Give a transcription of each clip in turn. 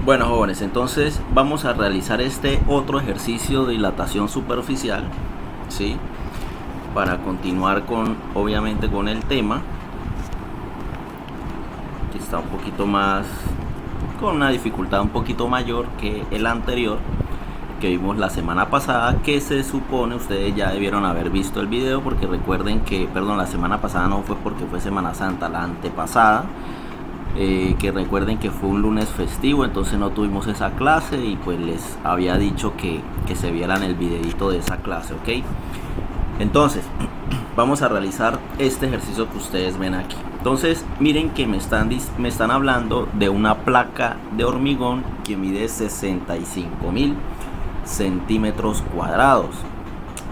Bueno, jóvenes, entonces vamos a realizar este otro ejercicio de dilatación superficial, ¿sí? Para continuar obviamente con el tema, que está un poquito más, con una dificultad un poquito mayor que el anterior, que vimos la semana pasada, que se supone ustedes ya debieron haber visto el video, porque recuerden que, perdón, la semana pasada no fue porque fue Semana Santa, la antepasada. Que recuerden que fue un lunes festivo, entonces no tuvimos esa clase y pues les había dicho que se vieran el videito de esa clase, ¿ok? Entonces, vamos a realizar este ejercicio que ustedes ven aquí. Entonces, miren que me están hablando de una placa de hormigón que mide 65.000 centímetros cuadrados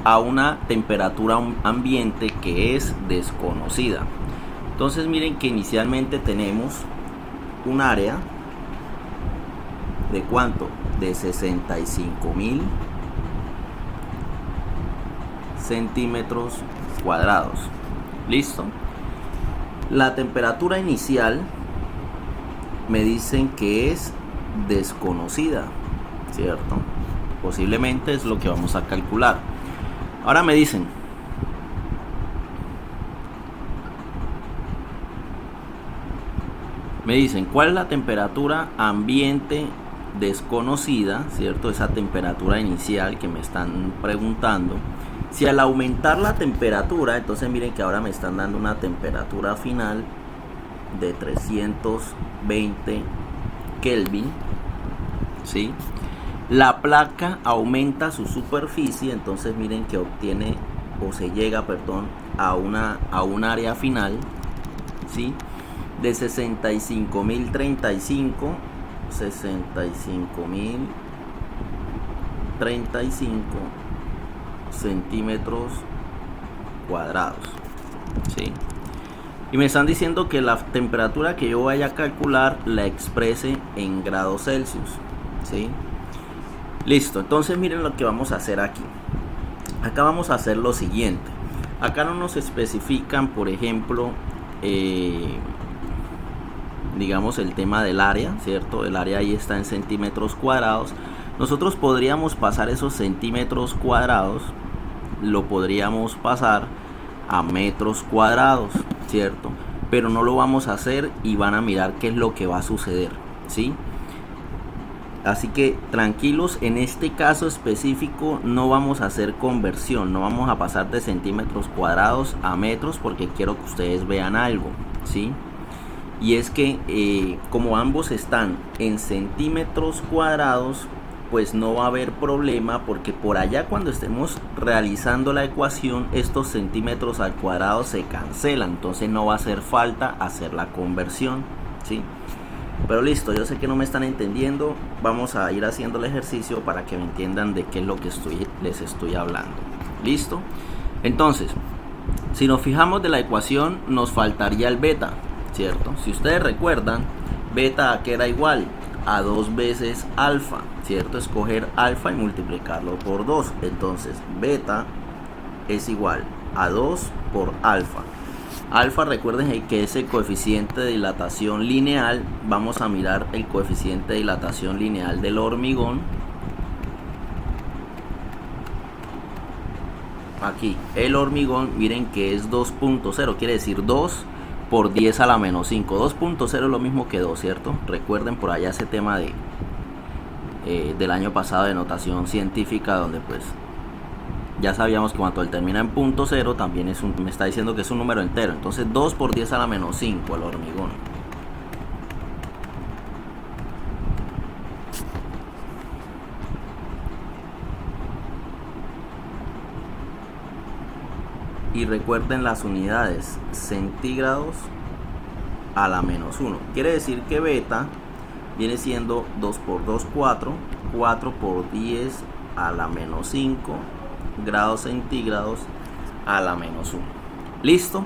a una temperatura ambiente que es desconocida. Entonces miren que inicialmente tenemos un área de ¿cuánto? De 65.000 centímetros cuadrados. ¿Listo? La temperatura inicial me dicen que es desconocida, ¿cierto? Posiblemente es lo que vamos a calcular. Ahora me dicen, ¿cuál es la temperatura ambiente desconocida? ¿Cierto? Esa temperatura inicial que me están preguntando. Si al aumentar la temperatura, entonces miren que ahora me están dando una temperatura final de 320 Kelvin, ¿sí? La placa aumenta su superficie, entonces miren que obtiene o se llega, perdón, a un área final, ¿sí? De 65.035 centímetros cuadrados, ¿sí? Y me están diciendo que la temperatura que yo vaya a calcular la exprese en grados Celsius, ¿sí? Listo, entonces miren lo que vamos a hacer aquí. Acá vamos a hacer lo siguiente. Acá no nos especifican, por ejemplo, digamos el tema del área, ¿cierto? El área ahí está en centímetros cuadrados. Nosotros podríamos pasar esos centímetros cuadrados, lo podríamos pasar a metros cuadrados, ¿cierto? Pero no lo vamos a hacer y van a mirar qué es lo que va a suceder, ¿sí? Así que tranquilos, en este caso específico no vamos a hacer conversión, no vamos a pasar de centímetros cuadrados a metros porque quiero que ustedes vean algo, ¿sí? Y es que como ambos están en centímetros cuadrados, pues no va a haber problema, porque por allá cuando estemos realizando la ecuación estos centímetros al cuadrado se cancelan, entonces no va a hacer falta hacer la conversión, ¿sí? Pero listo, yo sé que no me están entendiendo, vamos a ir haciendo el ejercicio para que me entiendan de qué es lo que les estoy hablando. ¿Listo? Entonces, si nos fijamos de la ecuación, nos faltaría el beta, ¿cierto? Si ustedes recuerdan, beta ¿a qué era igual? A 2 veces alfa, ¿cierto? Escoger alfa y multiplicarlo por 2. Entonces, beta es igual a 2 por alfa. Alfa, recuerden que es el coeficiente de dilatación lineal. Vamos a mirar el coeficiente de dilatación lineal del hormigón. Aquí, el hormigón, miren que es 2.0, quiere decir 2 por 10 a la menos 5. 2.0 es lo mismo que 2, ¿cierto? Recuerden por allá ese tema del año pasado de notación científica, donde pues ya sabíamos que cuando él termina en punto 0 también me está diciendo que es un número entero. Entonces 2 por 10 a la menos 5 el hormigón. Y recuerden las unidades, centígrados a la menos 1. Quiere decir que beta viene siendo 2 por 2, 4. 4 por 10 a la menos 5 grados centígrados a la menos 1. ¿Listo?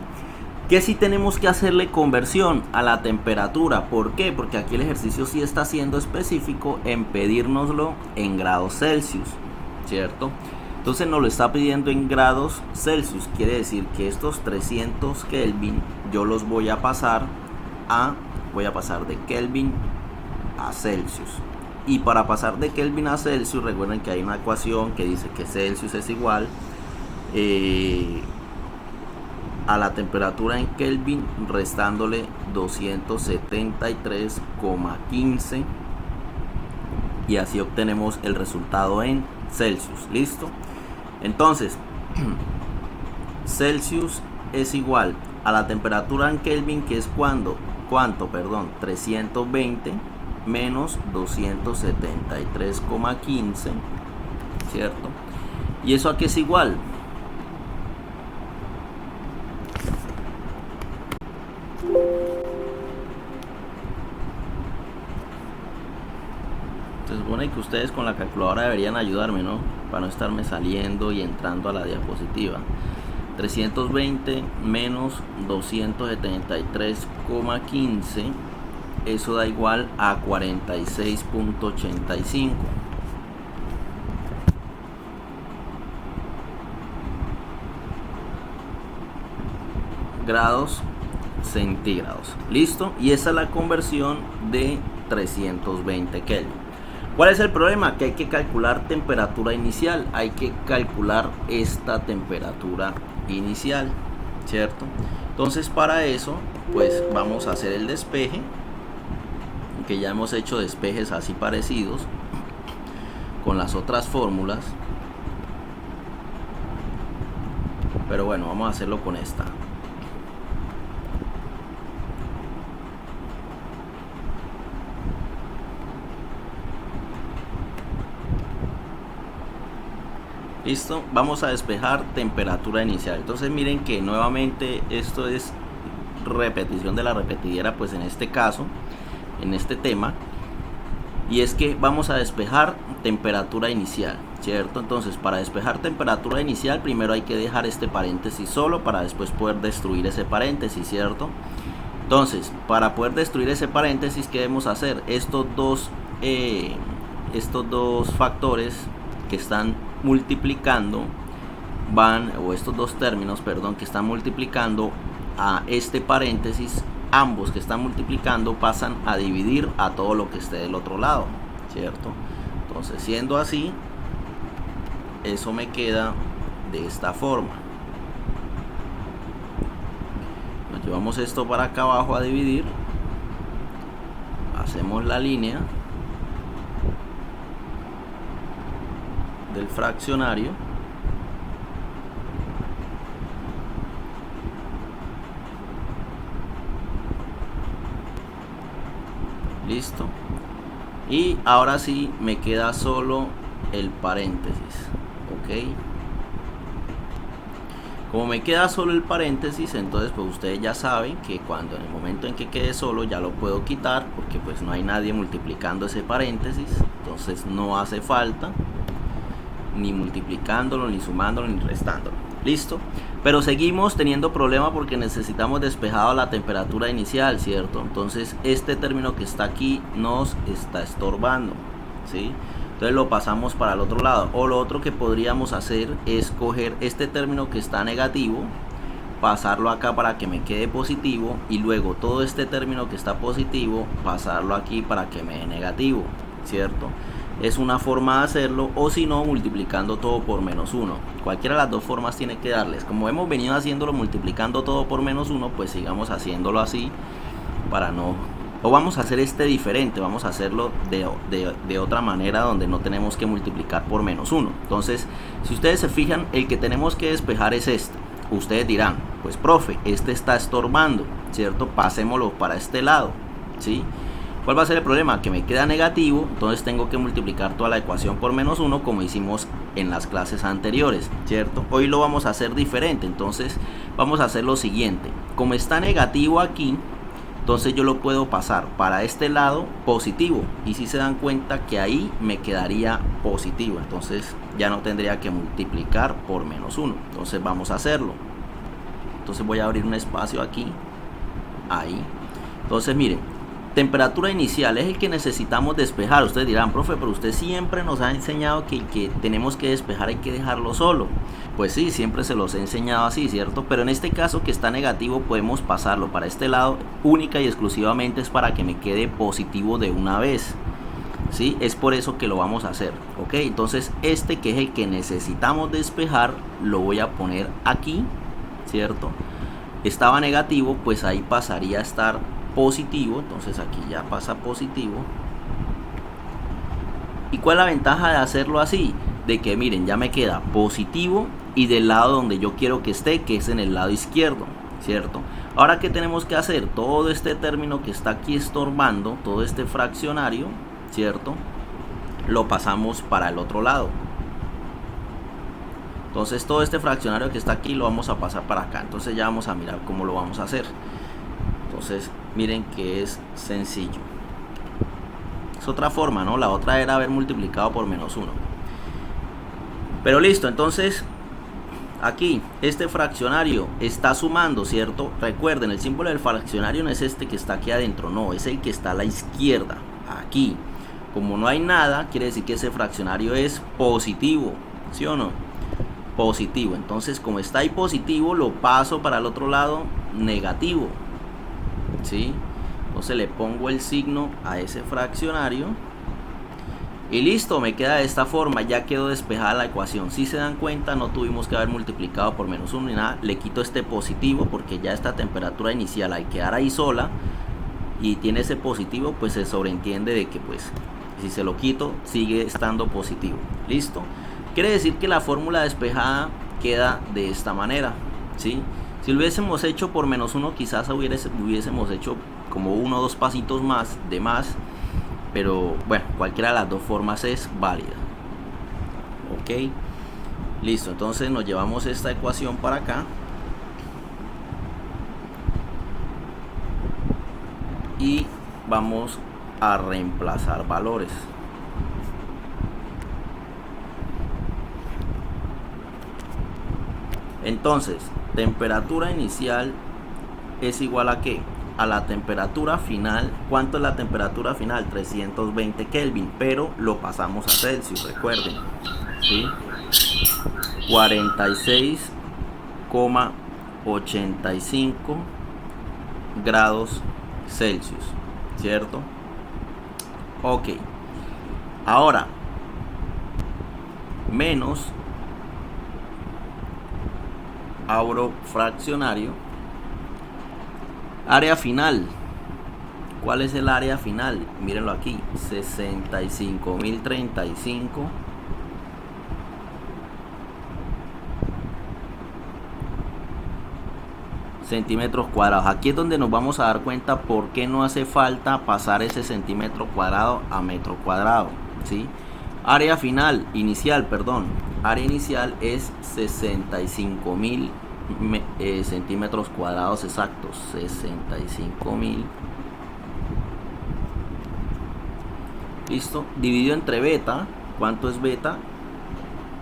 Que si tenemos que hacerle conversión a la temperatura. ¿Por qué? Porque aquí el ejercicio sí está siendo específico en pedírnoslo en grados Celsius, ¿cierto? Entonces nos lo está pidiendo en grados Celsius. Quiere decir que estos 300 Kelvin yo los voy a pasar de Kelvin a Celsius. Y para pasar de Kelvin a Celsius, recuerden que hay una ecuación que dice que Celsius es igual a la temperatura en Kelvin restándole 273,15 y así obtenemos el resultado en Celsius. ¿Listo? Entonces Celsius es igual a la temperatura en Kelvin, que es ¿cuánto? 320 menos 273,15, ¿cierto? ¿Y eso a qué es igual? Se supone que ustedes con la calculadora deberían ayudarme, ¿no? Para no estarme saliendo y entrando a la diapositiva. 320 menos 273,15, eso da igual a 46,85 grados centígrados. ¿Listo? Y esa es la conversión de 320 Kelvin. ¿Cuál es el problema? Que hay que calcular temperatura inicial. Hay que calcular esta temperatura inicial, ¿cierto? Entonces para eso pues vamos a hacer el despeje, que ya hemos hecho despejes así parecidos con las otras fórmulas, pero bueno, vamos a hacerlo con esta. Listo, vamos a despejar temperatura inicial. Entonces miren que nuevamente esto es repetición de la repetidera, pues en este caso, en este tema, y es que vamos a despejar temperatura inicial, ¿cierto? Entonces para despejar temperatura inicial primero hay que dejar este paréntesis solo para después poder destruir ese paréntesis, ¿cierto? Entonces para poder destruir ese paréntesis, ¿qué debemos hacer? Estos dos factores que están multiplicando estos dos términos, perdón, que están multiplicando a este paréntesis, ambos que están multiplicando pasan a dividir a todo lo que esté del otro lado, ¿cierto? Entonces siendo así, eso me queda de esta forma. Nos llevamos esto para acá abajo a dividir, hacemos la línea del fraccionario, listo, y ahora sí me queda solo el paréntesis, ok. Como me queda solo el paréntesis, entonces pues ustedes ya saben que cuando en el momento en que quede solo ya lo puedo quitar, porque pues no hay nadie multiplicando ese paréntesis, entonces no hace falta ni multiplicándolo, ni sumándolo, ni restándolo. Listo, pero seguimos teniendo problema porque necesitamos despejado la temperatura inicial, ¿cierto? Entonces este término que está aquí nos está estorbando, ¿sí? Entonces lo pasamos para el otro lado. O lo otro que podríamos hacer es coger este término que está negativo, pasarlo acá para que me quede positivo, y luego todo este término que está positivo pasarlo aquí para que me dé negativo, ¿cierto? Es una forma de hacerlo, o si no, multiplicando todo por menos 1. Cualquiera de las dos formas tiene que darles. Como hemos venido haciéndolo multiplicando todo por menos 1, pues sigamos haciéndolo así para no... O vamos a hacer este diferente, vamos a hacerlo de otra manera donde no tenemos que multiplicar por menos 1. Entonces, si ustedes se fijan, el que tenemos que despejar es este. Ustedes dirán, pues profe, este está estorbando, ¿cierto? Pasémoslo para este lado, ¿sí? ¿Cuál va a ser el problema? Que me queda negativo, entonces tengo que multiplicar toda la ecuación por menos 1 como hicimos en las clases anteriores, ¿cierto? Hoy lo vamos a hacer diferente, entonces vamos a hacer lo siguiente. Como está negativo aquí, entonces yo lo puedo pasar para este lado positivo, y si se dan cuenta que ahí me quedaría positivo, entonces ya no tendría que multiplicar por menos 1. Entonces vamos a hacerlo. Entonces voy a abrir un espacio aquí, ahí. Entonces miren, temperatura inicial es el que necesitamos despejar. Ustedes dirán, profe, pero usted siempre nos ha enseñado que el que tenemos que despejar hay que dejarlo solo. Pues sí, siempre se los he enseñado así, ¿cierto? Pero en este caso que está negativo podemos pasarlo para este lado, única y exclusivamente es para que me quede positivo de una vez, ¿sí? Es por eso que lo vamos a hacer, ¿ok? Entonces este que es el que necesitamos despejar, lo voy a poner aquí, ¿cierto? Estaba negativo, pues ahí pasaría a estar positivo, entonces aquí ya pasa positivo. ¿Y cuál es la ventaja de hacerlo así? De que miren, ya me queda positivo y del lado donde yo quiero que esté, que es en el lado izquierdo, ¿cierto? Ahora, ¿qué tenemos que hacer? Todo este término que está aquí estorbando, todo este fraccionario, ¿cierto? Lo pasamos para el otro lado. Entonces todo este fraccionario que está aquí lo vamos a pasar para acá. Entonces ya vamos a mirar cómo lo vamos a hacer. Entonces miren que es sencillo. Es otra forma, ¿no? La otra era haber multiplicado por menos 1. Pero listo, entonces aquí este fraccionario está sumando, ¿cierto? Recuerden, el símbolo del fraccionario no es este que está aquí adentro, no, es el que está a la izquierda, aquí. Como no hay nada, quiere decir que ese fraccionario es positivo, ¿sí o no? Positivo. Entonces, como está ahí positivo, lo paso para el otro lado negativo, ¿sí? Entonces le pongo el signo a ese fraccionario y listo, me queda de esta forma. Ya quedó despejada la ecuación. Si se dan cuenta, no tuvimos que haber multiplicado por menos 1 ni nada. Le quito este positivo porque ya esta temperatura inicial, al quedar ahí sola y tiene ese positivo, pues se sobreentiende de que pues si se lo quito sigue estando positivo. Listo. Quiere decir que la fórmula despejada queda de esta manera, ¿sí? Si lo hubiésemos hecho por menos 1, quizás hubiésemos hecho como 1 o 2 pasitos más de más, pero bueno, cualquiera de las dos formas es válida. Ok, listo. Entonces nos llevamos esta ecuación para acá y vamos a reemplazar valores. Entonces, temperatura inicial es igual a ¿qué? A la temperatura final. ¿Cuánto es la temperatura final? 320 Kelvin, pero lo pasamos a Celsius, recuerden, ¿sí? 46,85 grados Celsius, ¿cierto? Ok, ahora menos abro fraccionario, área final. ¿Cuál es el área final? Mírenlo aquí, 65.035 centímetros cuadrados. Aquí es donde nos vamos a dar cuenta por qué no hace falta pasar ese centímetro cuadrado a metro cuadrado, ¿sí? Área final, inicial, perdón. Área inicial es 65.000 centímetros cuadrados exactos. 65.000. Listo. Dividido entre beta. ¿Cuánto es beta?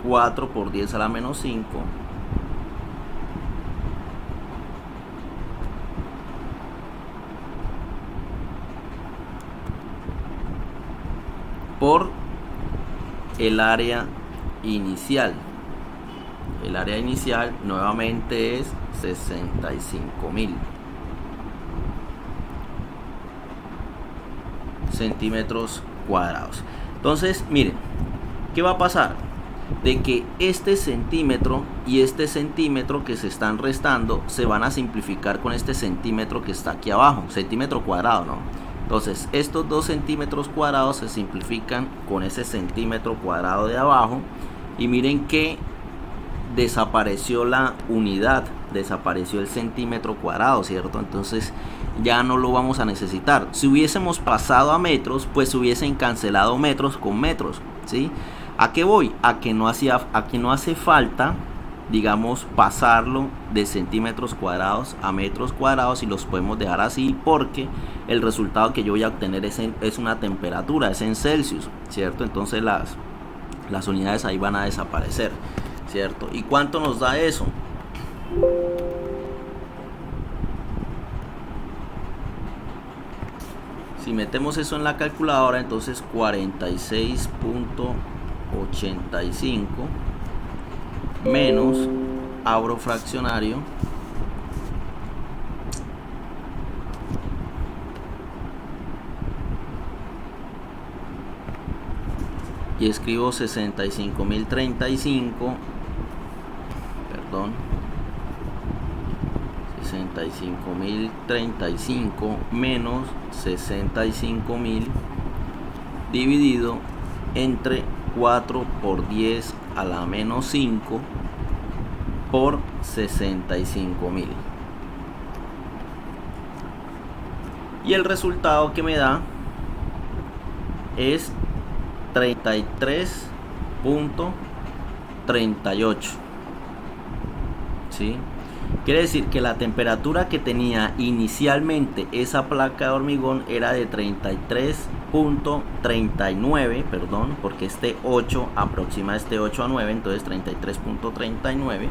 4 por 10 a la menos 5. Por el área inicial. El área inicial nuevamente es 65.000 centímetros cuadrados. Entonces, miren, ¿qué va a pasar? De que este centímetro y este centímetro que se están restando se van a simplificar con este centímetro que está aquí abajo, centímetro cuadrado, ¿no? Entonces estos 2 centímetros cuadrados se simplifican con ese centímetro cuadrado de abajo y miren que desapareció la unidad, desapareció el centímetro cuadrado, ¿cierto? Entonces ya no lo vamos a necesitar. Si hubiésemos pasado a metros, pues hubiesen cancelado metros con metros, ¿sí? ¿A qué voy? A que no hace falta, digamos, pasarlo de centímetros cuadrados a metros cuadrados y los podemos dejar así porque el resultado que yo voy a obtener es una temperatura, es en Celsius, ¿cierto? Entonces las unidades ahí van a desaparecer, ¿cierto? ¿Y cuánto nos da eso? Si metemos eso en la calculadora, entonces 46.85 menos, abro fraccionario, y escribo 65.035, perdón, 65.035 menos 65.000 dividido entre 4 por 10 a la menos 5 por 65.000. Y el resultado que me da es 33.38. ¿Sí? Quiere decir que la temperatura que tenía inicialmente esa placa de hormigón era de 33.39, perdón, porque este 8 aproxima este 8 a 9, entonces 33.39.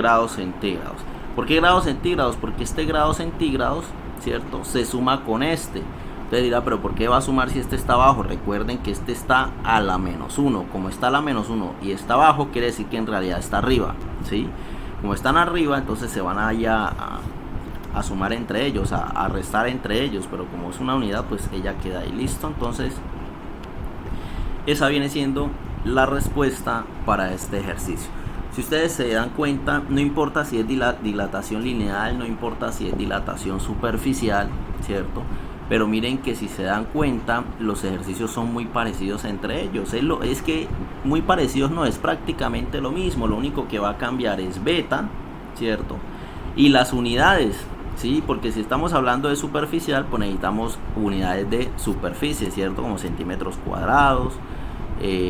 grados centígrados. ¿Por qué grados centígrados? Porque este grado centígrados, ¿cierto?, se suma con este. Usted dirá, pero ¿por qué va a sumar si este está abajo? Recuerden que este está a la menos 1. Como está a la menos 1 y está abajo, quiere decir que en realidad está arriba, ¿sí? Como están arriba, entonces se van allá a sumar entre ellos, a restar entre ellos, pero como es una unidad, pues ella queda ahí. Listo, entonces esa viene siendo la respuesta para este ejercicio. Si ustedes se dan cuenta, no importa si es dilatación lineal, no importa si es dilatación superficial, ¿cierto? Pero miren que si se dan cuenta, los ejercicios son muy parecidos entre ellos. Es que muy parecidos no, es prácticamente lo mismo. Lo único que va a cambiar es beta, ¿cierto? Y las unidades, ¿sí? Porque si estamos hablando de superficial, pues necesitamos unidades de superficie, ¿cierto? Como centímetros cuadrados,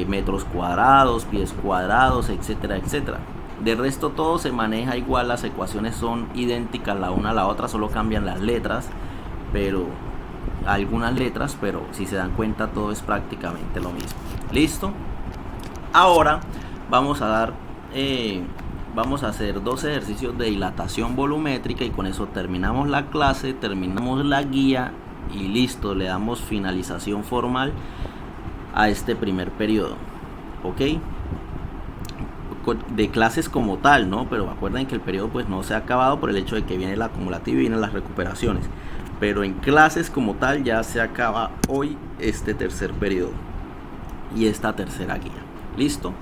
metros cuadrados, pies cuadrados, etcétera, etcétera. De resto todo se maneja igual, las ecuaciones son idénticas la una a la otra, solo cambian las letras, pero algunas letras, pero si se dan cuenta todo es prácticamente lo mismo. Listo. Ahora vamos a hacer dos ejercicios de dilatación volumétrica y con eso terminamos la clase, terminamos la guía y listo, le damos finalización formal a este primer periodo, ok, de clases como tal, ¿no? Pero acuerden que el periodo pues no se ha acabado por el hecho de que viene el acumulativo y vienen las recuperaciones, pero en clases como tal ya se acaba hoy este tercer periodo y esta tercera guía. Listo.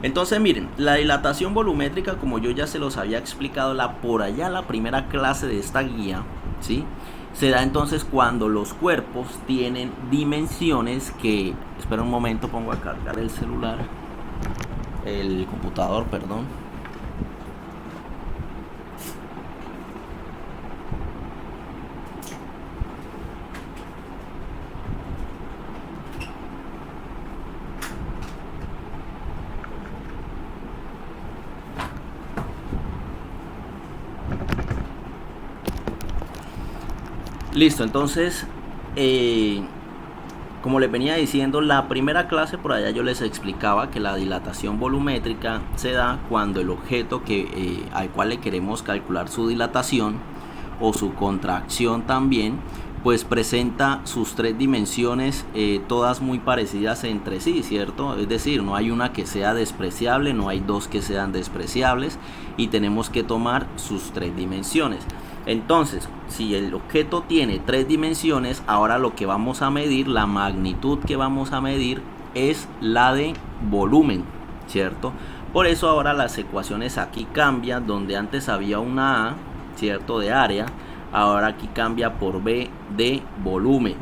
Entonces miren, la dilatación volumétrica, como yo ya se los había explicado por allá la primera clase de esta guía, ¿sí?, se da entonces cuando los cuerpos tienen dimensiones que... Espera un momento, pongo a cargar el celular, el computador, perdón. Listo, entonces, como les venía diciendo, la primera clase por allá yo les explicaba que la dilatación volumétrica se da cuando el objeto al cual le queremos calcular su dilatación o su contracción también, pues presenta sus tres dimensiones, todas muy parecidas entre sí, ¿cierto? Es decir, no hay una que sea despreciable, no hay dos que sean despreciables y tenemos que tomar sus tres dimensiones. Entonces, si el objeto tiene tres dimensiones, ahora lo que vamos a medir, la magnitud que vamos a medir es la de volumen, ¿cierto? Por eso ahora las ecuaciones aquí cambian, donde antes había una A, ¿cierto?, de área, ahora aquí cambia por B de volumen.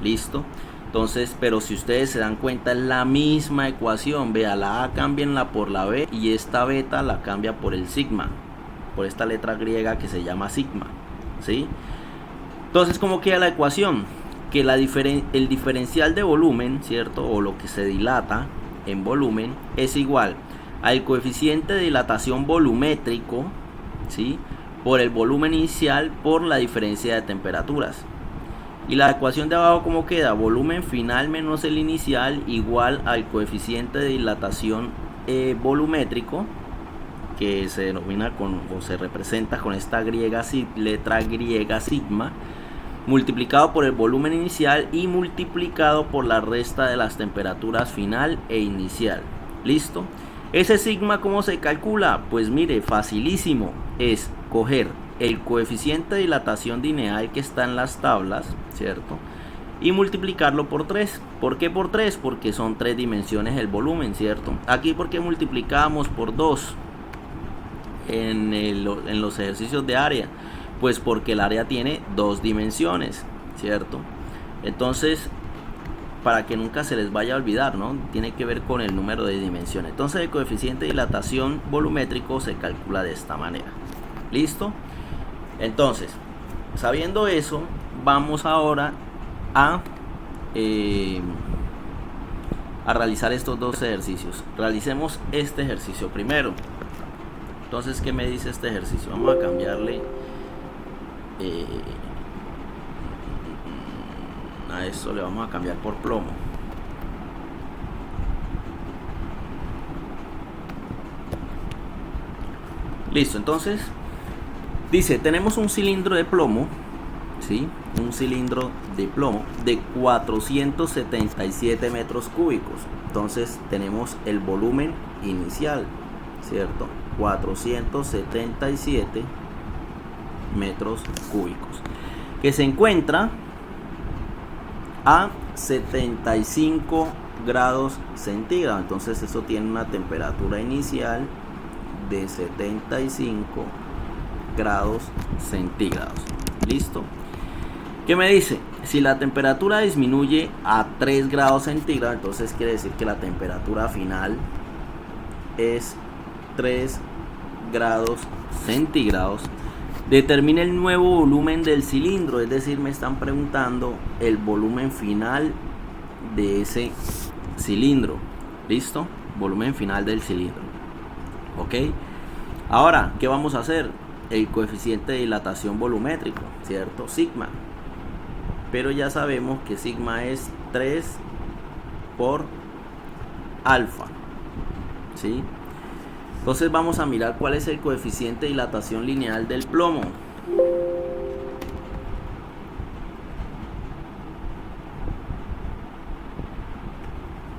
¿Listo? Entonces, pero si ustedes se dan cuenta es la misma ecuación. Vea, la A cámbienla por la B y esta beta la cambia por el sigma, por esta letra griega que se llama sigma, ¿sí? Entonces, ¿cómo queda la ecuación? Que el diferencial de volumen, ¿cierto?, o lo que se dilata en volumen, es igual al coeficiente de dilatación volumétrico, ¿sí?, por el volumen inicial por la diferencia de temperaturas. Y la ecuación de abajo, ¿cómo queda? Volumen final menos el inicial igual al coeficiente de dilatación volumétrico, que se denomina o se representa con esta letra griega sigma, multiplicado por el volumen inicial y multiplicado por la resta de las temperaturas final e inicial. ¿Listo? Ese sigma, ¿cómo se calcula? Pues mire, facilísimo. Es coger el coeficiente de dilatación lineal que está en las tablas, ¿cierto? Y multiplicarlo por 3. ¿Por qué por 3? Porque son 3 dimensiones el volumen, ¿cierto? Aquí, ¿por qué multiplicamos por 2 en los ejercicios de área? Pues porque el área tiene 2 dimensiones, ¿cierto? Entonces, para que nunca se les vaya a olvidar, ¿no? Tiene que ver con el número de dimensiones. Entonces, el coeficiente de dilatación volumétrico se calcula de esta manera. ¿Listo? Entonces, sabiendo eso, vamos ahora a realizar estos dos ejercicios. Realicemos este ejercicio primero. Entonces, ¿qué me dice este ejercicio? Vamos a cambiarle a esto, le vamos a cambiar por plomo. Listo, entonces dice, tenemos un cilindro de plomo, ¿sí? Un cilindro de plomo de 477 metros cúbicos. Entonces tenemos el volumen inicial, ¿cierto? 477 metros cúbicos, que se encuentra a 75 grados centígrados. Entonces eso tiene una temperatura inicial de 75 grados centígrados. ¿Listo? ¿Qué me dice? Si la temperatura disminuye a 3 grados centígrados, entonces quiere decir que la temperatura final es 3 grados centígrados. Determine el nuevo volumen del cilindro, es decir, me están preguntando el volumen final de ese cilindro. ¿Listo? Volumen final del cilindro. ¿Ok? Ahora, ¿qué vamos a hacer? El coeficiente de dilatación volumétrico, ¿cierto? Sigma. Pero ya sabemos que sigma es 3 por alfa. ¿Sí? Entonces vamos a mirar cuál es el coeficiente de dilatación lineal del plomo.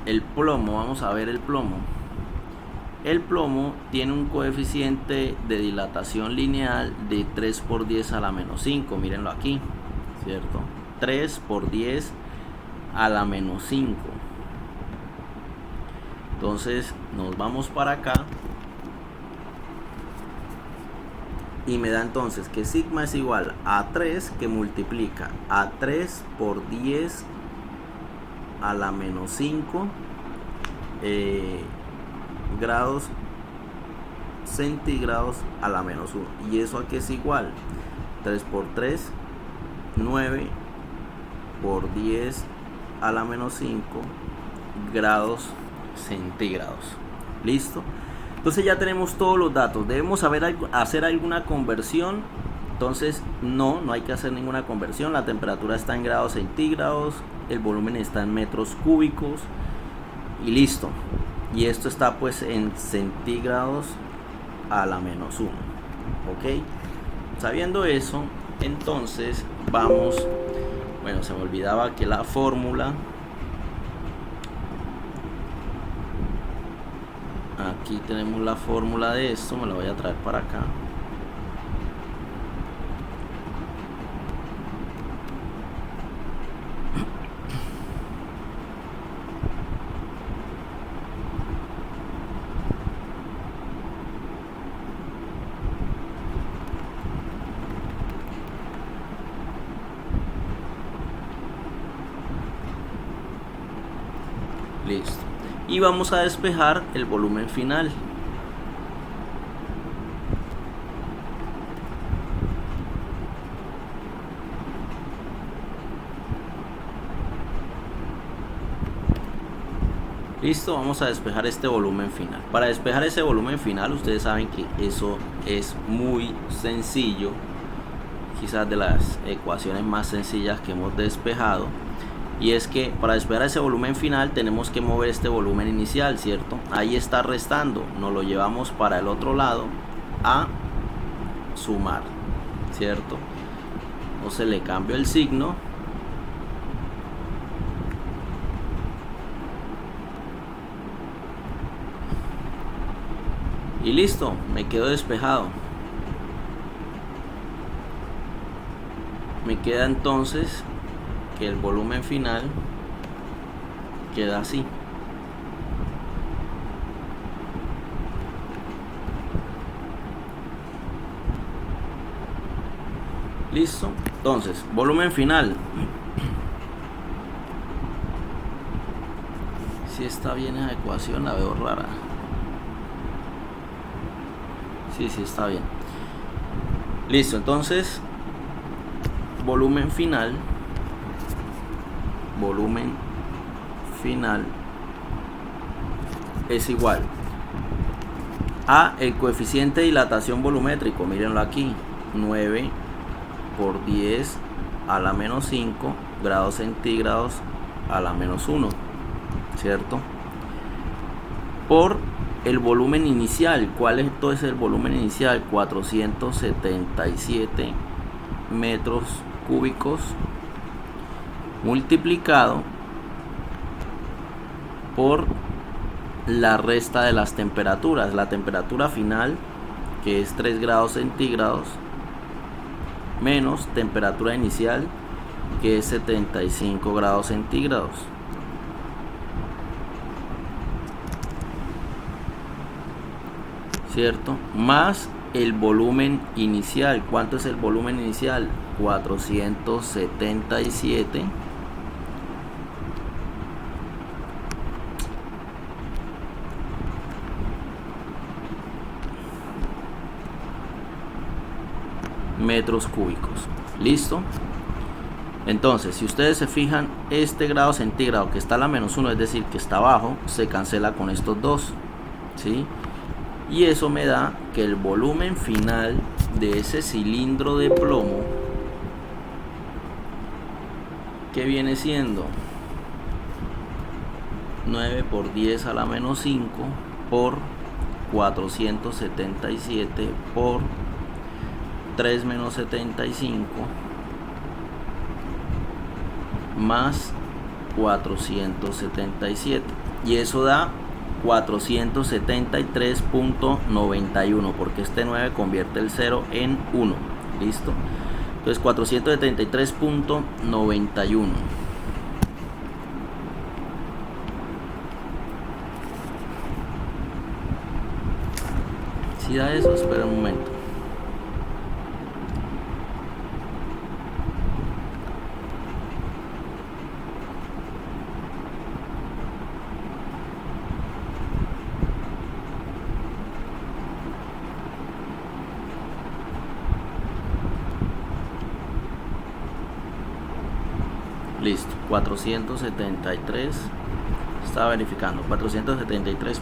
El plomo, vamos a ver el plomo. El plomo tiene un coeficiente de dilatación lineal de 3 por 10 a la menos 5. Mírenlo aquí, ¿cierto? 3 por 10 a la menos 5. Entonces nos vamos para acá. Y me da entonces que sigma es igual a 3 que multiplica a 3 por 10 a la menos 5 grados centígrados a la menos 1. ¿Y eso a qué es igual? 3 por 3, 9 por 10 a la menos 5 grados centígrados. ¿Listo? Entonces ya tenemos todos los datos. ¿Debemos hacer alguna conversión? Entonces no hay que hacer ninguna conversión. La temperatura está en grados centígrados, el volumen está en metros cúbicos y listo. Y esto está pues en centígrados a la menos 1. ¿Ok? Sabiendo eso, entonces vamos... Bueno, se me olvidaba que la fórmula... Aquí tenemos la fórmula de esto, me la voy a traer para acá. Listo. Y vamos a despejar el volumen final. Listo, vamos a despejar este volumen final. Para despejar ese volumen final, ustedes saben que eso es muy sencillo. Quizás de las ecuaciones más sencillas que hemos despejado. Y es que para despejar ese volumen final tenemos que mover este volumen inicial, ¿cierto? Ahí está restando, nos lo llevamos para el otro lado a sumar, ¿cierto? Entonces le cambio el signo. Y listo, me quedo despejado. Me queda entonces que el volumen final queda así. Listo. Entonces, volumen final. Si está bien esa ecuación, la veo rara. Sí, está bien. Listo, entonces volumen final es igual a el coeficiente de dilatación volumétrico, mírenlo aquí, 9 por 10 a la menos 5 grados centígrados a la menos 1, ¿cierto? Por el volumen inicial. ¿Cuál es entonces el volumen inicial? 477 metros cúbicos multiplicado por la resta de las temperaturas. La temperatura final, que es 3 grados centígrados, menos temperatura inicial, que es 75 grados centígrados. ¿Cierto? Más el volumen inicial. ¿Cuánto es el volumen inicial? 477 metros cúbicos. ¿Listo? Entonces, si ustedes se fijan, este grado centígrado que está a la menos 1, es decir, que está abajo, se cancela con estos dos, ¿sí? Y eso me da que el volumen final de ese cilindro de plomo, que viene siendo 9 por 10 a la menos 5 por 477 por 3 menos 75 más 477, y eso da 473.91, porque este 9 convierte el 0 en 1. Listo. Entonces 473.91. Si da eso, espera un momento. Listo, 473, estaba verificando, 473.91.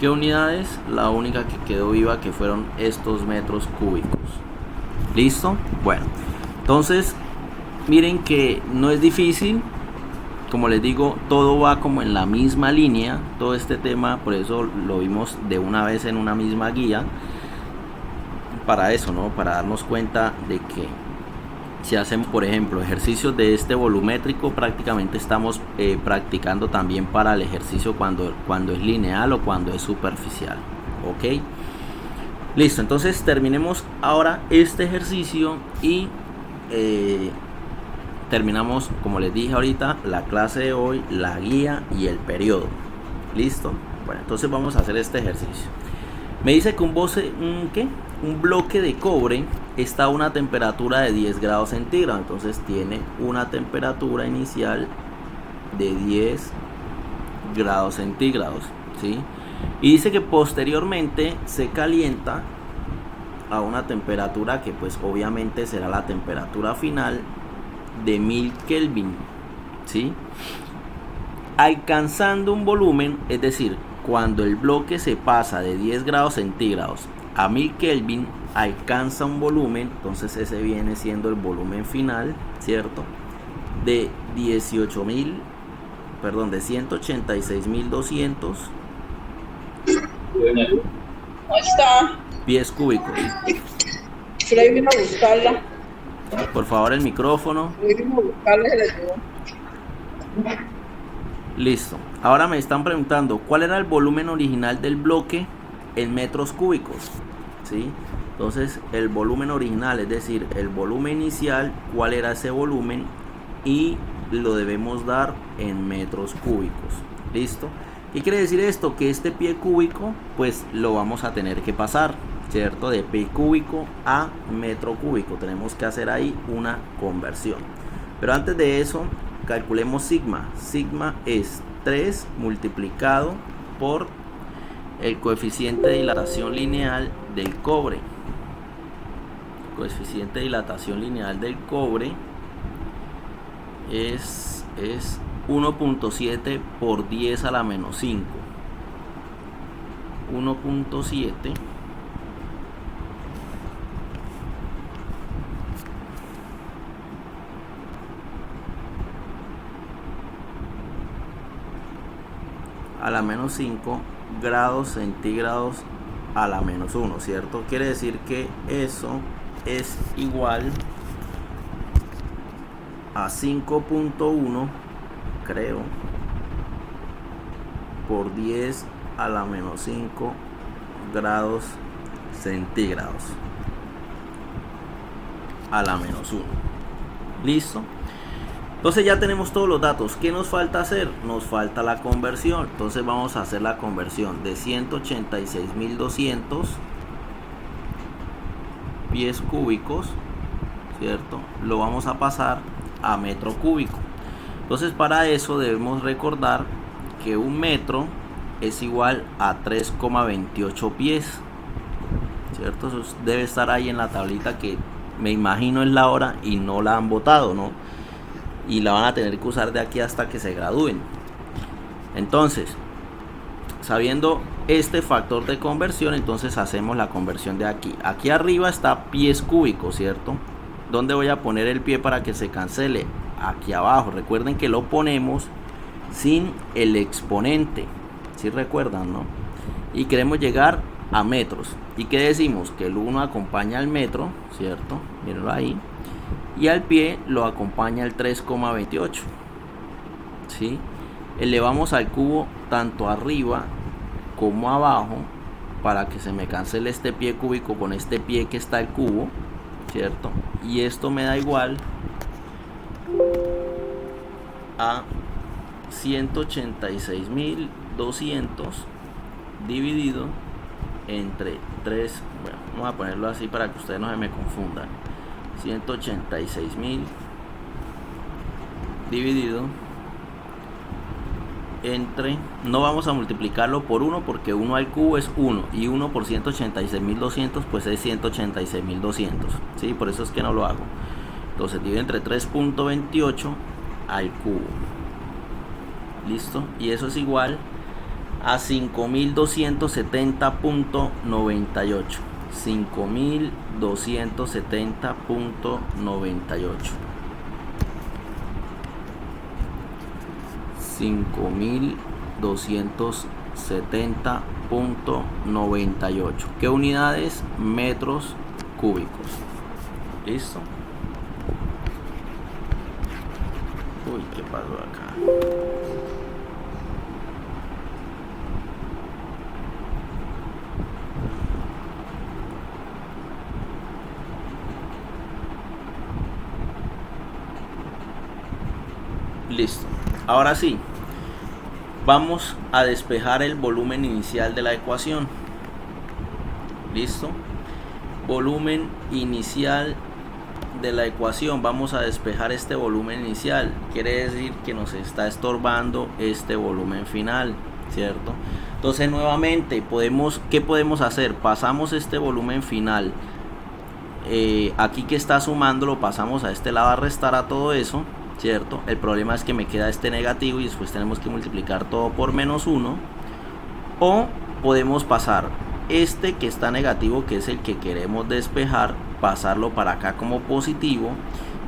¿Qué unidades? La única que quedó viva, que fueron estos metros cúbicos. ¿Listo? Bueno, entonces miren que no es difícil. Como les digo, todo va como en la misma línea, todo este tema, por eso lo vimos de una vez en una misma guía, para eso, ¿no? Para darnos cuenta de que si hacen, por ejemplo, ejercicios de este volumétrico, prácticamente estamos practicando también para el ejercicio cuando es lineal o cuando es superficial, ¿ok? Listo, entonces terminemos ahora este ejercicio y terminamos, como les dije ahorita, la clase de hoy, la guía y el periodo. ¿Listo? Bueno, entonces vamos a hacer este ejercicio. Me dice que un bloque de cobre está a una temperatura de 10 grados centígrados. Entonces tiene una temperatura inicial de 10 grados centígrados, ¿sí? Y dice que posteriormente se calienta a una temperatura que pues obviamente será la temperatura final de 1000 Kelvin, ¿sí? Alcanzando un volumen, es decir, cuando el bloque se pasa de 10 grados centígrados a 1000 Kelvin, alcanza un volumen, entonces ese viene siendo el volumen final, ¿cierto? De 186.200 Ahí está. Pies cúbicos. Freddy vino a buscarla. Por favor, el micrófono. Freddy vino a buscarla y se la llevó. Listo. Ahora me están preguntando cuál era el volumen original del bloque en metros cúbicos. ¿Sí? Entonces, el volumen original, es decir, el volumen inicial, cuál era ese volumen y lo debemos dar en metros cúbicos. ¿Listo? ¿Qué quiere decir esto? Que este pie cúbico, pues lo vamos a tener que pasar, ¿cierto? De pie cúbico a metro cúbico. Tenemos que hacer ahí una conversión. Pero antes de eso, calculemos sigma. Sigma es 3 multiplicado por el coeficiente de dilatación lineal del cobre. Coeficiente de dilatación lineal del cobre es 1.7 por 10 a la menos 5. 1.7 a la menos 5 grados centígrados a la menos 1, ¿cierto? Quiere decir que eso es igual a 5.1, creo, por 10 a la menos 5 grados centígrados a la menos 1. ¿Listo? Entonces ya tenemos todos los datos. ¿Qué nos falta hacer? Nos falta la conversión. Entonces vamos a hacer la conversión de 186.200 pies cúbicos, ¿cierto? Lo vamos a pasar a metro cúbico. Entonces para eso debemos recordar que un metro es igual a 3,28 pies, ¿cierto? Eso debe estar ahí en la tablita que me imagino es la hora y no la han botado, ¿no? Y la van a tener que usar de aquí hasta que se gradúen. Entonces, sabiendo este factor de conversión, entonces hacemos la conversión de aquí. Aquí arriba está pies cúbicos, ¿cierto? ¿Dónde voy a poner el pie para que se cancele? Aquí abajo. Recuerden que lo ponemos sin el exponente. ¿Sí recuerdan, no? Y queremos llegar a metros. ¿Y qué decimos? Que el 1 acompaña al metro, ¿cierto? Mírenlo ahí. Y al pie lo acompaña el 3,28. ¿Sí? Elevamos al cubo tanto arriba como abajo para que se me cancele este pie cúbico con este pie que está el cubo, ¿cierto? Y esto me da igual a 186.200 dividido entre 3. Bueno, vamos a ponerlo así para que ustedes no se me confundan. 186.000 dividido entre, no vamos a multiplicarlo por 1 porque 1 al cubo es 1 y 1 por 186.200 pues es 186.200, ¿sí? Por eso es que no lo hago. Entonces divido entre 3.28 al cubo. Listo, y eso es igual a 5.270.98. 5.270.98. 5.270.98. ¿Qué unidades? Metros cúbicos. ¿Listo? Uy, ¿qué pasó acá? Listo. Ahora sí, vamos a despejar el volumen inicial de la ecuación. Listo. Volumen inicial de la ecuación. Vamos a despejar este volumen inicial. Quiere decir que nos está estorbando este volumen final, ¿cierto? Entonces nuevamente ¿qué podemos hacer? Pasamos este volumen final. Aquí que está sumando lo pasamos a este lado a restar a todo eso, ¿cierto? El problema es que me queda este negativo y después tenemos que multiplicar todo por menos 1. O podemos pasar este que está negativo, que es el que queremos despejar, pasarlo para acá como positivo.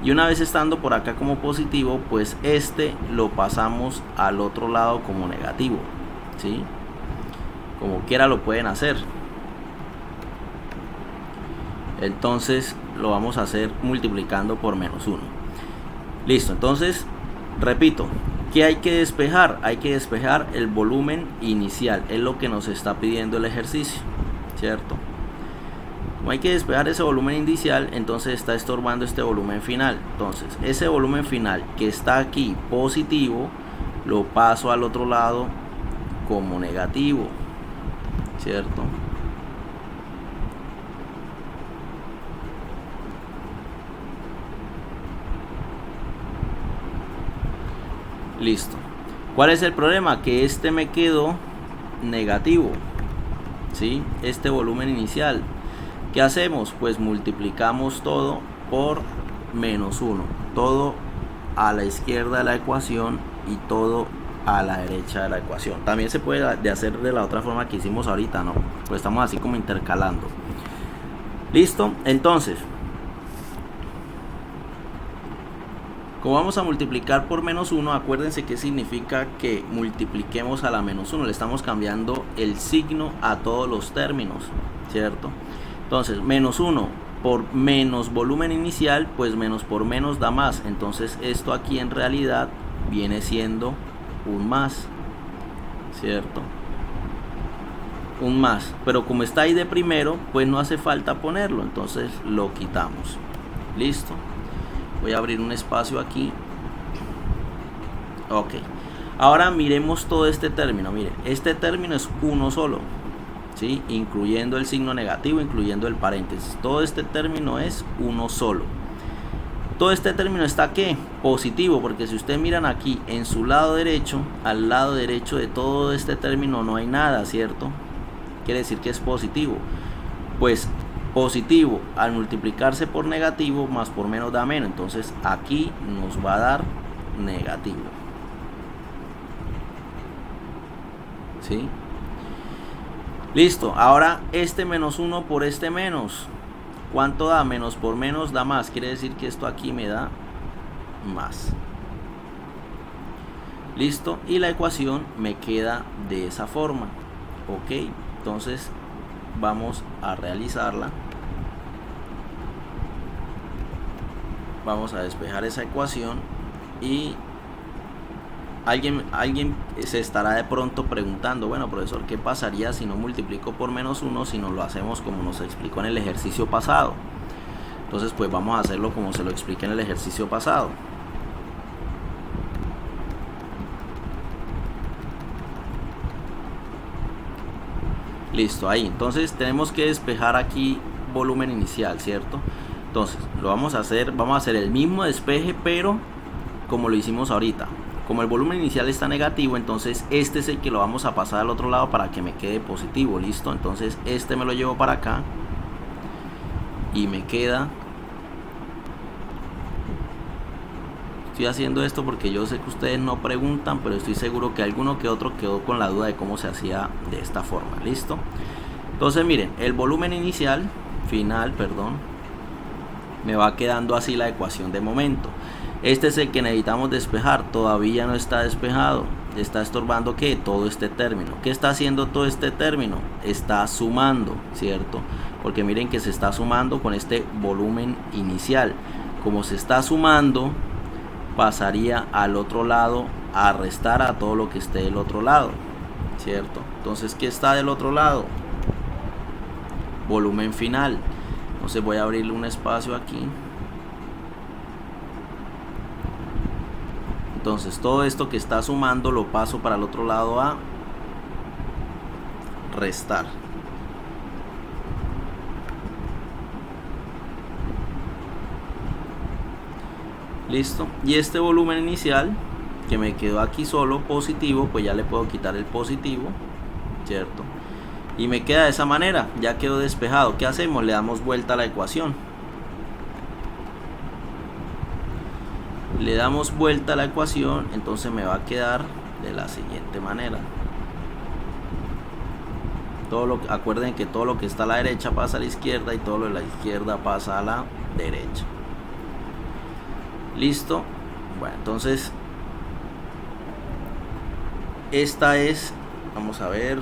Y una vez estando por acá como positivo, pues este lo pasamos al otro lado como negativo, ¿sí? como quiera lo pueden hacer. Entonces lo vamos a hacer multiplicando por menos 1. Listo, entonces repito, ¿qué hay que despejar? Hay que despejar el volumen inicial, es lo que nos está pidiendo el ejercicio, ¿cierto? Como hay que despejar ese volumen inicial, entonces está estorbando este volumen final. Entonces ese volumen final que está aquí positivo, lo paso al otro lado como negativo, ¿cierto? Listo. ¿Cuál es el problema? Que este me quedó negativo, ¿sí? Este volumen inicial. ¿Qué hacemos? Pues multiplicamos todo por menos 1. Todo a la izquierda de la ecuación y todo a la derecha de la ecuación. También se puede hacer de la otra forma que hicimos ahorita, ¿no? Pues estamos así como intercalando. ¿Listo? Entonces, como vamos a multiplicar por menos 1, acuérdense que significa que multipliquemos a la menos 1. Le estamos cambiando el signo a todos los términos, ¿cierto? Entonces, menos 1 por menos volumen inicial, pues menos por menos da más. Entonces, esto aquí en realidad viene siendo un más, ¿cierto? Un más. Pero como está ahí de primero, pues no hace falta ponerlo. Entonces, lo quitamos. ¿Listo? Voy a abrir un espacio aquí. Ok. Ahora miremos todo este término. Miren, este término es uno solo, ¿sí? Incluyendo el signo negativo, incluyendo el paréntesis. Todo este término es uno solo. Todo este término está ¿qué? Positivo, porque si ustedes miran aquí en su lado derecho, al lado derecho de todo este término no hay nada, ¿cierto? Quiere decir que es positivo. Pues positivo al multiplicarse por negativo más por menos da menos, entonces aquí nos va a dar negativo, ¿sí? Listo, ahora este menos 1 por este menos, ¿cuánto da? Menos por menos da más, quiere decir que esto aquí me da más. Listo, y la ecuación me queda de esa forma. Ok, entonces vamos a realizarla. Vamos a despejar esa ecuación y alguien se estará de pronto preguntando, bueno, profesor, ¿qué pasaría si no multiplico por menos 1 si no lo hacemos como nos explicó en el ejercicio pasado? Entonces pues vamos a hacerlo como se lo expliqué en el ejercicio pasado. Listo, ahí. Entonces tenemos que despejar aquí volumen inicial, ¿cierto? Entonces lo vamos a hacer el mismo despeje, pero como lo hicimos ahorita. Como el volumen inicial está negativo, entonces este es el que lo vamos a pasar al otro lado para que me quede positivo. Listo, entonces este me lo llevo para acá y me queda. Estoy haciendo esto porque yo sé que ustedes no preguntan, pero estoy seguro que alguno que otro quedó con la duda de cómo se hacía de esta forma. Listo, entonces miren, el volumen final, me va quedando así la ecuación de momento. Este es el que necesitamos despejar, todavía no está despejado, está estorbando ¿qué? Todo este término. ¿Qué está haciendo todo este término? Está sumando, ¿cierto? Porque miren que se está sumando con este volumen inicial. Como se está sumando, pasaría al otro lado a restar a todo lo que esté del otro lado, ¿cierto? Entonces, ¿qué está del otro lado? Volumen final. Entonces voy a abrirle un espacio aquí. Entonces todo esto que está sumando lo paso para el otro lado a restar. Listo. Y este volumen inicial que me quedó aquí solo positivo, pues ya le puedo quitar el positivo, ¿cierto? Y me queda de esa manera, ya quedó despejado. ¿Qué hacemos? Le damos vuelta a la ecuación. Le damos vuelta a la ecuación, entonces me va a quedar de la siguiente manera. Acuerden que todo lo que está a la derecha pasa a la izquierda y todo lo de la izquierda pasa a la derecha. Listo. Bueno, entonces esta es, vamos a ver,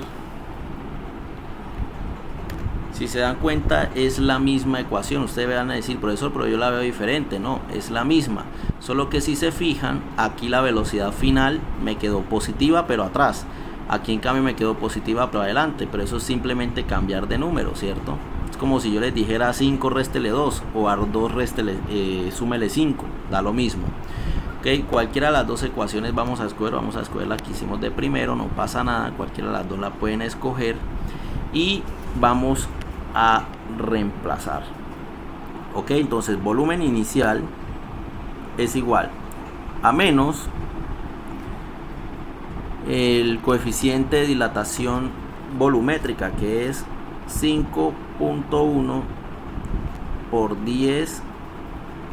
Si se dan cuenta, es la misma ecuación. Ustedes van a decir, profesor, pero yo la veo diferente. No, es la misma. Solo que si se fijan, aquí la velocidad final me quedó positiva, pero atrás. Aquí en cambio me quedó positiva, pero adelante. Pero eso es simplemente cambiar de número, ¿cierto? Es como si yo les dijera 5 réstele 2 o a 2 réstele, súmele 5. Da lo mismo. Okay, cualquiera de las dos ecuaciones vamos a escoger la que hicimos de primero, no pasa nada, cualquiera de las dos la pueden escoger y vamos a reemplazar. Ok, entonces volumen inicial es igual a menos el coeficiente de dilatación volumétrica, que es 5.1 por 10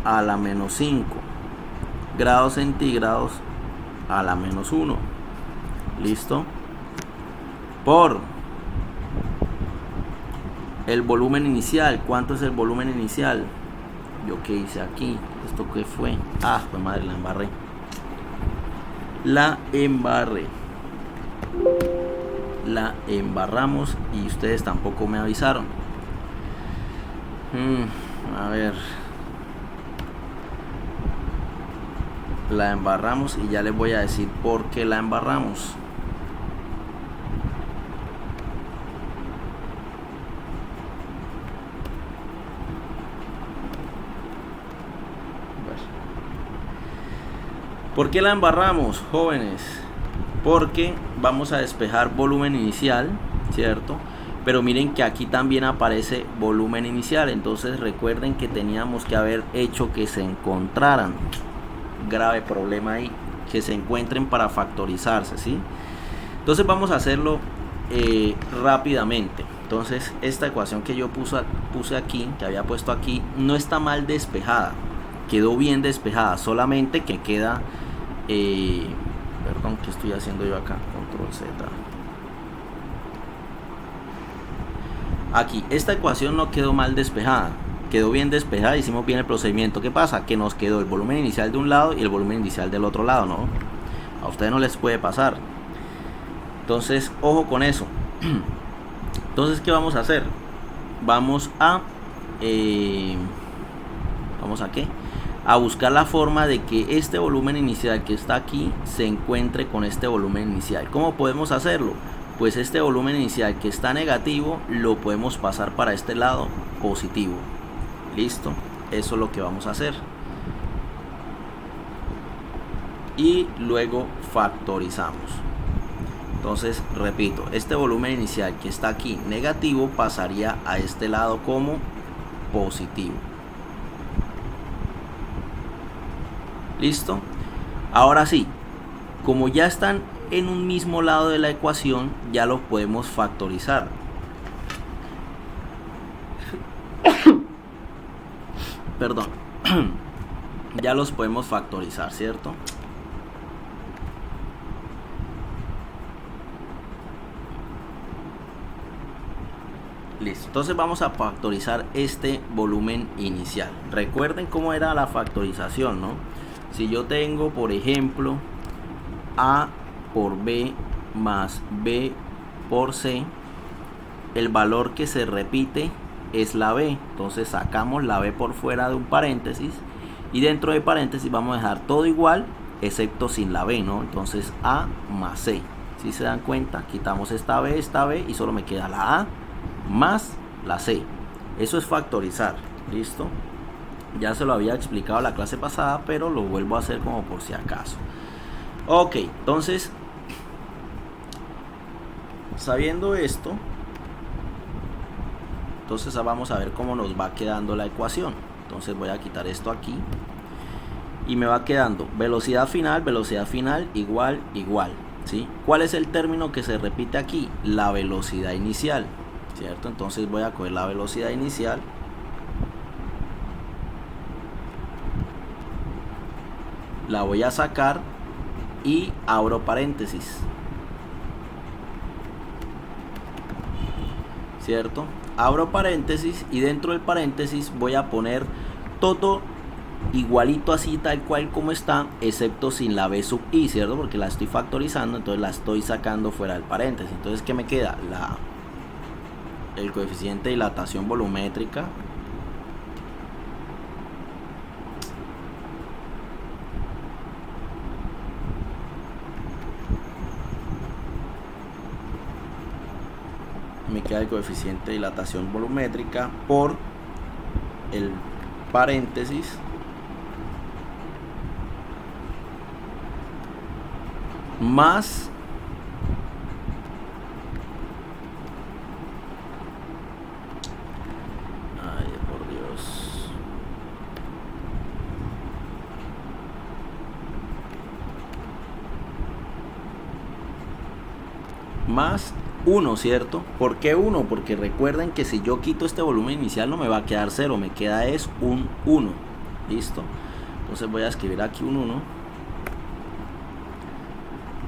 a la menos 5 grados centígrados a la menos 1. Listo. Por el volumen inicial. ¿Cuánto es el volumen inicial? Yo qué hice aquí. ¿Esto qué fue? Ah, pues madre, la embarramos y ustedes tampoco me avisaron. A ver. La embarramos y ya les voy a decir por qué la embarramos. ¿Por qué la embarramos, jóvenes? Porque vamos a despejar volumen inicial, ¿cierto? Pero miren que aquí también aparece volumen inicial. Entonces recuerden que teníamos que haber hecho que se encontraran. Grave problema ahí, que se encuentren para factorizarse, ¿sí? Entonces vamos a hacerlo rápidamente. Entonces esta ecuación que yo puse aquí, que había puesto aquí, no está mal despejada, quedó bien despejada, solamente que queda perdón, ¿qué estoy haciendo yo acá? Control Z. Aquí, esta ecuación no quedó mal despejada, quedó bien despejada, hicimos bien el procedimiento. ¿Qué pasa? Que nos quedó el volumen inicial de un lado y el volumen inicial del otro lado, ¿no? A ustedes no les puede pasar. Entonces, ojo con eso. Entonces, ¿qué vamos a hacer? Vamos a ¿qué? A buscar la forma de que este volumen inicial que está aquí se encuentre con este volumen inicial. ¿Cómo podemos hacerlo? Pues este volumen inicial que está negativo lo podemos pasar para este lado positivo. Listo, eso es lo que vamos a hacer. Y luego factorizamos. Entonces, repito, este volumen inicial que está aquí negativo pasaría a este lado como positivo. ¿Listo? Ahora sí, como ya están en un mismo lado de la ecuación, ya lo podemos factorizar. Perdón. Ya los podemos factorizar, ¿cierto? Listo. Entonces vamos a factorizar este volumen inicial. Recuerden cómo era la factorización, ¿no? Si yo tengo, por ejemplo, A por B más B por C, el valor que se repite es la B. Entonces sacamos la B por fuera de un paréntesis y dentro de paréntesis vamos a dejar todo igual excepto sin la B, ¿no? Entonces A más C. Si se dan cuenta, quitamos esta B y solo me queda la A más la C. Eso es factorizar. ¿Listo? Ya se lo había explicado la clase pasada, pero lo vuelvo a hacer como por si acaso. Ok, entonces, sabiendo esto, entonces vamos a ver cómo nos va quedando la ecuación. Entonces voy a quitar esto aquí y me va quedando velocidad final igual, ¿sí? ¿Cuál es el término que se repite aquí? La velocidad inicial, ¿cierto? Entonces voy a coger la velocidad inicial, la voy a sacar y abro paréntesis, ¿cierto? Abro paréntesis y dentro del paréntesis voy a poner todo igualito así tal cual como está, excepto sin la B sub i, ¿cierto? Porque la estoy factorizando, entonces la estoy sacando fuera del paréntesis. Entonces, ¿qué me queda? el coeficiente de dilatación volumétrica. Me queda el coeficiente de dilatación volumétrica por el paréntesis más más 1, ¿cierto? ¿Por qué 1? Porque recuerden que si yo quito este volumen inicial no me va a quedar 0, me queda es un 1. ¿Listo? Entonces voy a escribir aquí un 1. Un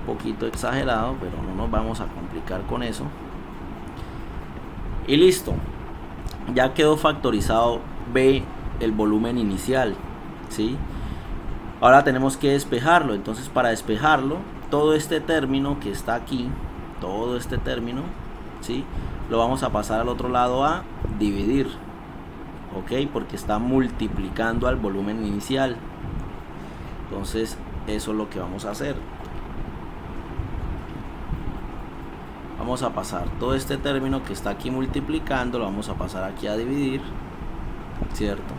poquito exagerado, pero no nos vamos a complicar con eso. Y listo. Ya quedó factorizado B, el volumen inicial, ¿sí? Ahora tenemos que despejarlo. Entonces para despejarlo, todo este término que está aquí, todo este término, ¿sí?, lo vamos a pasar al otro lado a dividir, ok, porque está multiplicando al volumen inicial. Entonces eso es lo que vamos a hacer. Vamos a pasar todo este término que está aquí multiplicando, lo vamos a pasar aquí a dividir, ¿cierto?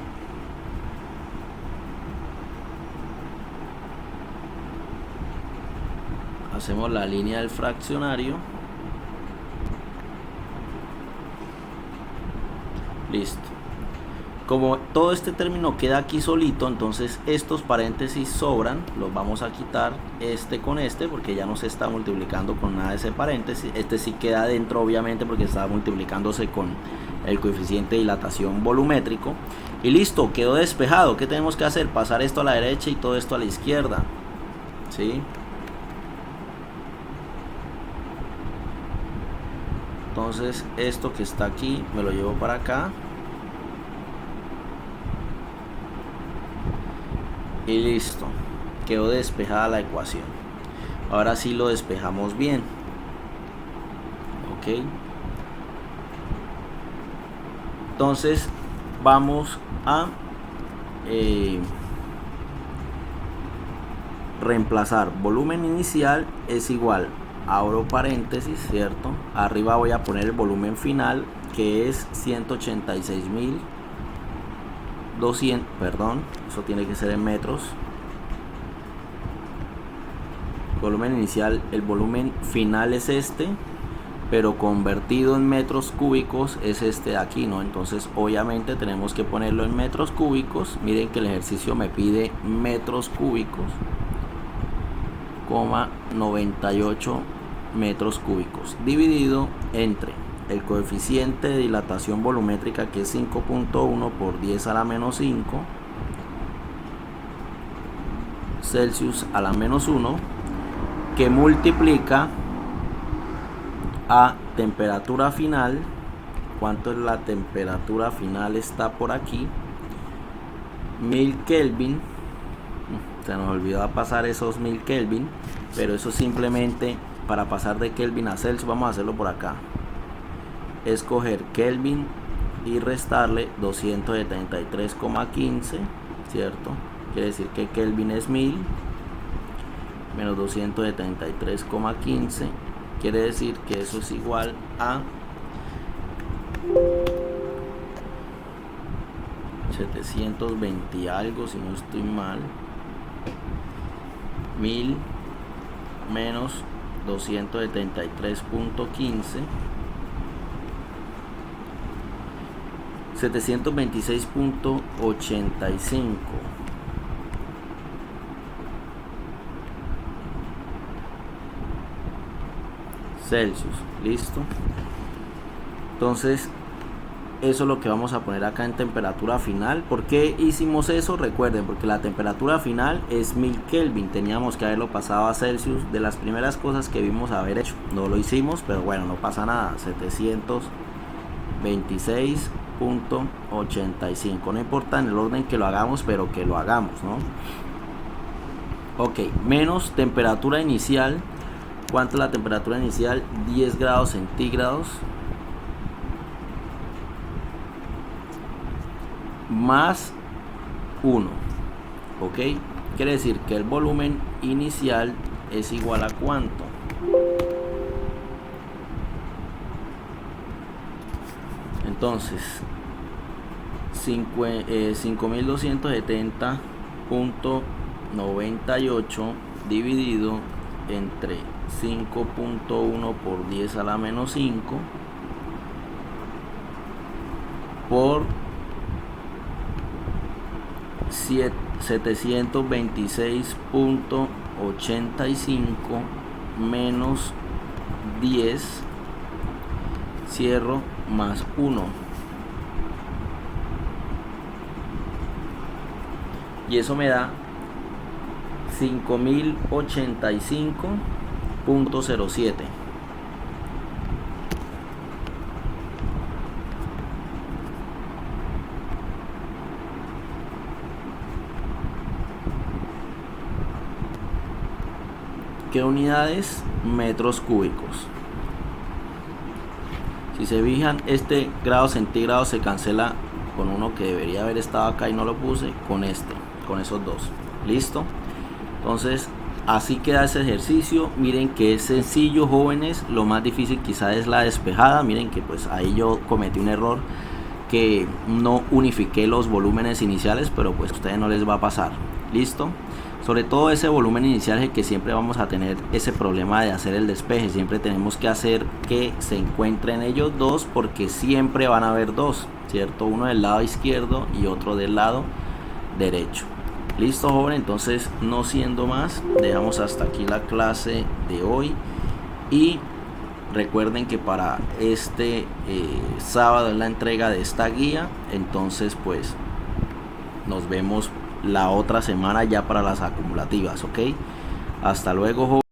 Hacemos la línea del fraccionario. Listo. Como todo este término queda aquí solito, entonces estos paréntesis sobran, los vamos a quitar este con este porque ya no se está multiplicando con nada de ese paréntesis. Este sí queda dentro obviamente porque está multiplicándose con el coeficiente de dilatación volumétrico. Y listo, quedó despejado. ¿Qué tenemos que hacer? Pasar esto a la derecha y todo esto a la izquierda, ¿sí? Entonces esto que está aquí me lo llevo para acá y listo, quedó despejada la ecuación. Ahora sí lo despejamos bien, ok. Entonces vamos a reemplazar volumen inicial es igual, abro paréntesis, ¿cierto? Arriba voy a poner el volumen final que es 186.200, perdón, eso tiene que ser en metros. Volumen inicial, el volumen final es este, pero convertido en metros cúbicos es este de aquí, ¿no? Entonces obviamente tenemos que ponerlo en metros cúbicos. Miren que el ejercicio me pide metros cúbicos, 98 metros cúbicos, dividido entre el coeficiente de dilatación volumétrica que es 5.1 por 10 a la menos 5 Celsius a la menos 1, que multiplica a temperatura final. ¿Cuánto es la temperatura final? Está por aquí, 1000 Kelvin. Se nos olvidó pasar esos 1000 Kelvin, pero eso simplemente para pasar de Kelvin a Celsius vamos a hacerlo por acá. Escoger Kelvin y restarle 273,15, ¿cierto? Quiere decir que Kelvin es 1000 menos 273,15, quiere decir que eso es igual a 720 y algo, si no estoy mal. 1000 menos 273.15, 726.85 Celsius. Listo. Entonces eso es lo que vamos a poner acá en temperatura final. ¿Por qué hicimos eso? Recuerden, porque la temperatura final es 1000 Kelvin. Teníamos que haberlo pasado a Celsius. De las primeras cosas que vimos haber hecho. No lo hicimos, pero bueno, no pasa nada. 726.85. No importa en el orden que lo hagamos, pero que lo hagamos, ¿no? Ok, menos temperatura inicial. ¿Cuánto es la temperatura inicial? 10 grados centígrados. más 1. Ok, quiere decir que el volumen inicial es igual a ¿cuánto? Entonces 5270.98 dividido entre 5.1 por 10 a la menos 5 por 726.85 menos 10, cierro, más 1. Y eso me da 5085.07. ¿Qué unidades? Metros cúbicos. Si se fijan, este grado centígrado se cancela con uno que debería haber estado acá y no lo puse, con esos dos. ¿Listo? Entonces, así queda ese ejercicio. Miren que es sencillo, jóvenes. Lo más difícil quizá es la despejada. Miren que pues ahí yo cometí un error, que no unifiqué los volúmenes iniciales, pero pues a ustedes no les va a pasar. ¿Listo? Sobre todo ese volumen inicial es que siempre vamos a tener ese problema de hacer el despeje. Siempre tenemos que hacer que se encuentren ellos dos, porque siempre van a haber dos, ¿cierto? Uno del lado izquierdo y otro del lado derecho. Listo, joven. Entonces, no siendo más, dejamos hasta aquí la clase de hoy. Y recuerden que para este sábado es la entrega de esta guía. Entonces pues nos vemos la otra semana ya para las acumulativas. Ok, hasta luego, joven.